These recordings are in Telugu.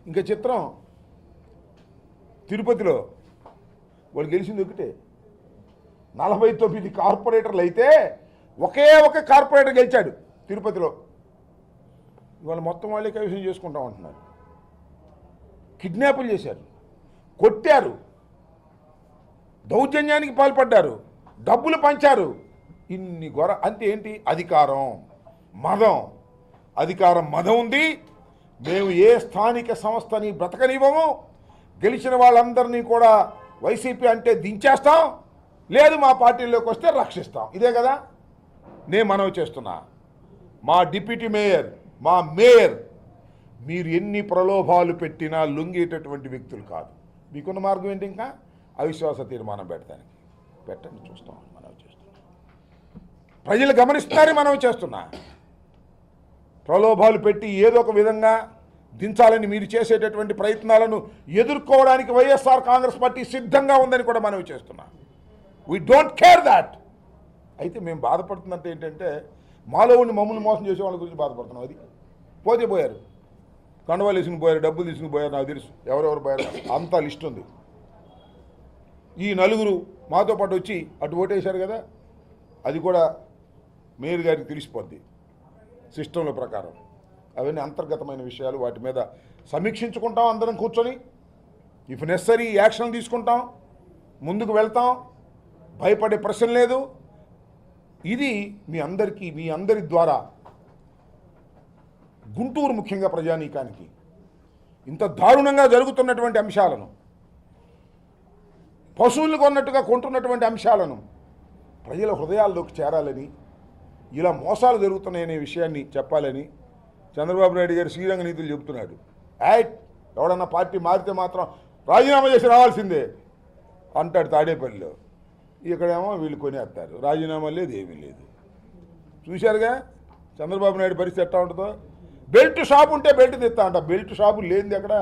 ఇంకా చిత్రం తిరుపతిలో వాళ్ళు గెలిచింది ఒకటే 49 కార్పొరేటర్లు అయితే ఒకే ఒక కార్పొరేటర్ గెలిచాడు తిరుపతిలో. ఇవాళ మొత్తం వాళ్ళే కైవసం చేసుకుంటాం అంటున్నారు. కిడ్నాపులు చేశారు, కొట్టారు, దౌర్జన్యానికి పాల్పడ్డారు, డబ్బులు పంచారు. ఇన్ని ఘోర అంతే ఏంటి? అధికారం మదం. అధికారం మదం ఉంది. మేము ఏ స్థానిక సంస్థని బ్రతకనివ్వము. గెలిచిన వాళ్ళందరినీ కూడా వైసీపీ అంటే దించేస్తాం, లేదు మా పార్టీలోకి వస్తే రక్షిస్తాం. ఇదే కదా నేను మనవి చేస్తున్నా. మా డిప్యూటీ మేయర్, మా మేయర్ మీరు ఎన్ని ప్రలోభాలు పెట్టినా లొంగేటటువంటి వ్యక్తులు కాదు. మీకున్న మార్గం ఏంటి? ఇంకా అవిశ్వాస తీర్మానం పెట్టడానికి పెట్టండి, చూస్తాం. మనవి చేస్తున్నాం, ప్రజలు గమనిస్తారని మనవి చేస్తున్నా. ప్రలోభాలు పెట్టి ఏదో ఒక విధంగా దించాలని మీరు చేసేటటువంటి ప్రయత్నాలను ఎదుర్కోవడానికి వైఎస్ఆర్ కాంగ్రెస్ పార్టీ సిద్ధంగా ఉందని కూడా మనవి చేస్తున్నా. We don't care that. అయితే మేము బాధపడుతున్నట్టు ఏంటంటే మాలో ఉండి మమ్మల్ని మోసం చేసే వాళ్ళ గురించి బాధపడుతున్నాం. అది పోతే పోయారు, కండవాలు వేసుకుని పోయారు, డబ్బులు తీసుకుని పోయారు, నాకు తెలుసు ఎవరెవరు పోయారు, అంతా లిస్ట్ ఉంది. ఈ నలుగురు మాతో పాటు వచ్చి అటు ఓటేశారు కదా, అది కూడా మేయర్ గారికి తెలిసిపోద్ది సిస్టంల ప్రకారం. అవన్నీ అంతర్గతమైన విషయాలు, వాటి మీద సమీక్షించుకుంటాం అందరం కూర్చొని. ఇఫ్ నెసరీ యాక్షన్ తీసుకుంటాం, ముందుకు వెళ్తాం, భయపడే ప్రశ్న లేదు. ఇది మీ అందరి ద్వారా గుంటూరు ముఖ్యంగా ప్రజానీకానికి ఇంత దారుణంగా జరుగుతున్నటువంటి అంశాలను, పశువులు కొన్నట్టుగా కొంటున్నటువంటి అంశాలను ప్రజల హృదయాల్లోకి చేరాలని, ఇలా మోసాలు జరుగుతున్నాయనే విషయాన్ని చెప్పాలని చంద్రబాబు నాయుడు గారు శ్రీరంగ నీతులు చెబుతున్నాడు. ఎవడన్నా పార్టీ మారితే మాత్రం రాజీనామా చేసి రావాల్సిందే అంటాడు తాడేపల్లిలో. ఇక్కడేమో వీళ్ళు కొనేస్తారు, రాజీనామా లేదు, ఏమీ లేదు. చూశారుగా చంద్రబాబు నాయుడు పరిస్థితి ఎట్లా ఉంటుందో. బెల్ట్ షాపు ఉంటే బెల్ట్ తెస్తా అంట, బెల్ట్ షాపు లేనిది ఎక్కడ.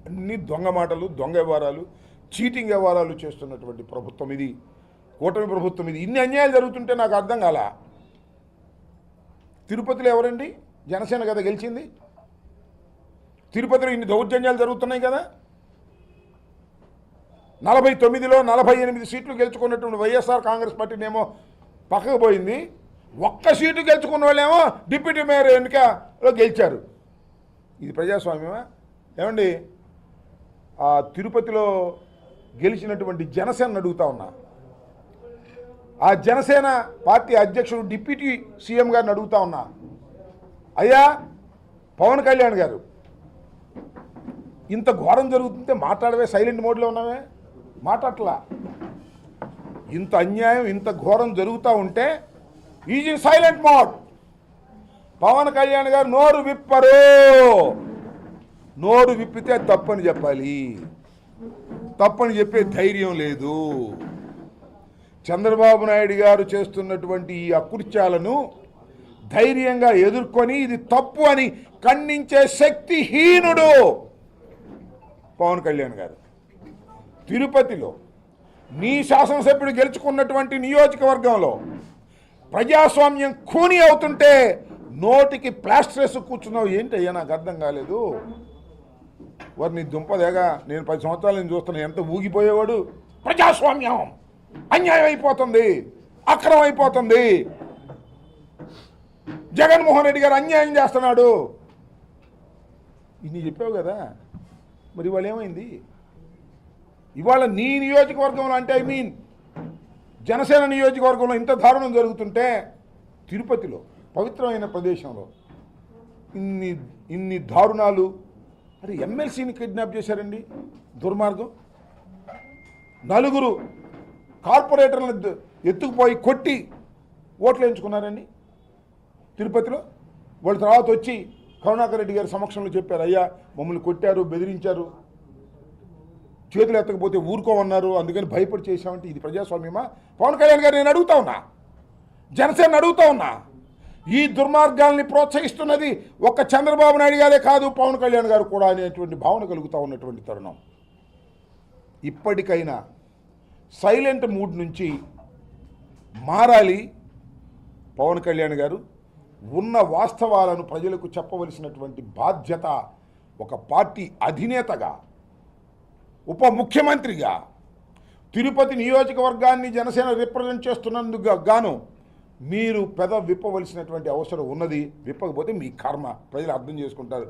అన్ని దొంగ మాటలు, దొంగ వ్యవహారాలు, చీటింగ్ వ్యవహారాలు చేస్తున్నటువంటి ప్రభుత్వం ఇది, కూటమి ప్రభుత్వం ఇది. ఇన్ని అన్యాయాలు జరుగుతుంటే నాకు అర్థం కాల. తిరుపతిలో ఎవరండి? జనసేన కదా గెలిచింది. తిరుపతిలో ఇన్ని దౌర్జన్యాలు జరుగుతున్నాయి కదా. 49లో 48 సీట్లు గెలుచుకున్నటువంటి వైఎస్ఆర్ కాంగ్రెస్ పార్టీనేమో పక్కకు పోయింది. ఒక్క సీటు గెలుచుకున్న వాళ్ళేమో డిప్యూటీ మేయర్ ఎన్నికలో గెలిచారు. ఇది ప్రజాస్వామ్యమా? ఏమండి, ఆ తిరుపతిలో గెలిచినటువంటి జనసేన అడుగుతా ఉన్నా, ఆ జనసేన పార్టీ అధ్యక్షుడు డిప్యూటీ సీఎం గారిని అడుగుతా ఉన్నా, అయ్యా పవన్ కళ్యాణ్ గారు ఇంత ఘోరం జరుగుతుంటే మాట్లాడవే, సైలెంట్ మోడ్లో ఉన్నావే, మాట్లాడలా. ఇంత అన్యాయం, ఇంత ఘోరం జరుగుతూ ఉంటే is in silent mode. Pawan Kalyan గారు నోరు విప్పరు. నోరు విప్పితే తప్పని చెప్పాలి, తప్పని చెప్పే ధైర్యం లేదు. చంద్రబాబు నాయుడు గారు చేస్తున్నటువంటి ఈ అకృత్యాలను ధైర్యంగా ఎదుర్కొని ఇది తప్పు అని ఖండించే శక్తిహీనుడు పవన్ కళ్యాణ్ గారు. తిరుపతిలో నీ శాసనసభ్యుడు గెలుచుకున్నటువంటి నియోజకవర్గంలో ప్రజాస్వామ్యం ఖూనీ అవుతుంటే నోటికి ప్లాస్టర్ వేసి కూర్చున్నావు ఏంటయ్యా? నాకు అర్థం కాలేదు. వారిని దుంపదేగా నేను 10 సంవత్సరాల నుంచి చూస్తున్నా, ఎంత ఊగిపోయేవాడు. ప్రజాస్వామ్యం అన్యాయం అయిపోతుంది, అక్రమం అయిపోతుంది, జగన్మోహన్ రెడ్డి గారు అన్యాయం చేస్తున్నాడు, ఇన్ని చెప్పావు కదా. మరి ఇవాళ ఏమైంది? ఇవాళ నీ నియోజకవర్గంలో అంటే జనసేన నియోజకవర్గంలో ఇంత దారుణం జరుగుతుంటే తిరుపతిలో పవిత్రమైన ప్రదేశంలో ఇన్ని దారుణాలు. అరే ఎమ్మెల్సీని కిడ్నాప్ చేశారండి, దుర్మార్గం. 4 కార్పొరేటర్లను ఎత్తుకుపోయి కొట్టి ఓట్లు వేయించుకున్నారండి తిరుపతిలో. వాళ్ళ తర్వాత వచ్చి కరుణాకర్ రెడ్డి గారి సమక్షంలో చెప్పారు, అయ్యా మమ్మల్ని కొట్టారు, బెదిరించారు, చేతులు ఎత్తకపోతే ఊరుకోమన్నారు, అందుకని భయపడి చేశామంటే ఇది ప్రజాస్వామ్యమా? పవన్ కళ్యాణ్ గారు నేను అడుగుతా ఉన్నా, జనసేన అడుగుతా ఉన్నా. ఈ దుర్మార్గాల్ని ప్రోత్సహిస్తున్నది ఒక్క చంద్రబాబు నాయుడు గారే కాదు, పవన్ కళ్యాణ్ గారు కూడా అనేటువంటి భావన కలుగుతూ ఉన్నటువంటి తరుణం. ఇప్పటికైనా సైలెంట్ మూడ్ నుంచి మారాలి పవన్ కళ్యాణ్ గారు. ఉన్న వాస్తవాలను ప్రజలకు చెప్పవలసినటువంటి బాధ్యత ఒక పార్టీ అధినేతగా, ఉప ముఖ్యమంత్రిగా, తిరుపతి నియోజకవర్గాన్ని జనసేన రిప్రజెంట్ చేస్తున్నందుకు గాను మీరు విప్పవలసినటువంటి అవసరం ఉన్నది. విప్పకపోతే మీ కర్మ, ప్రజలు అర్థం చేసుకుంటారు.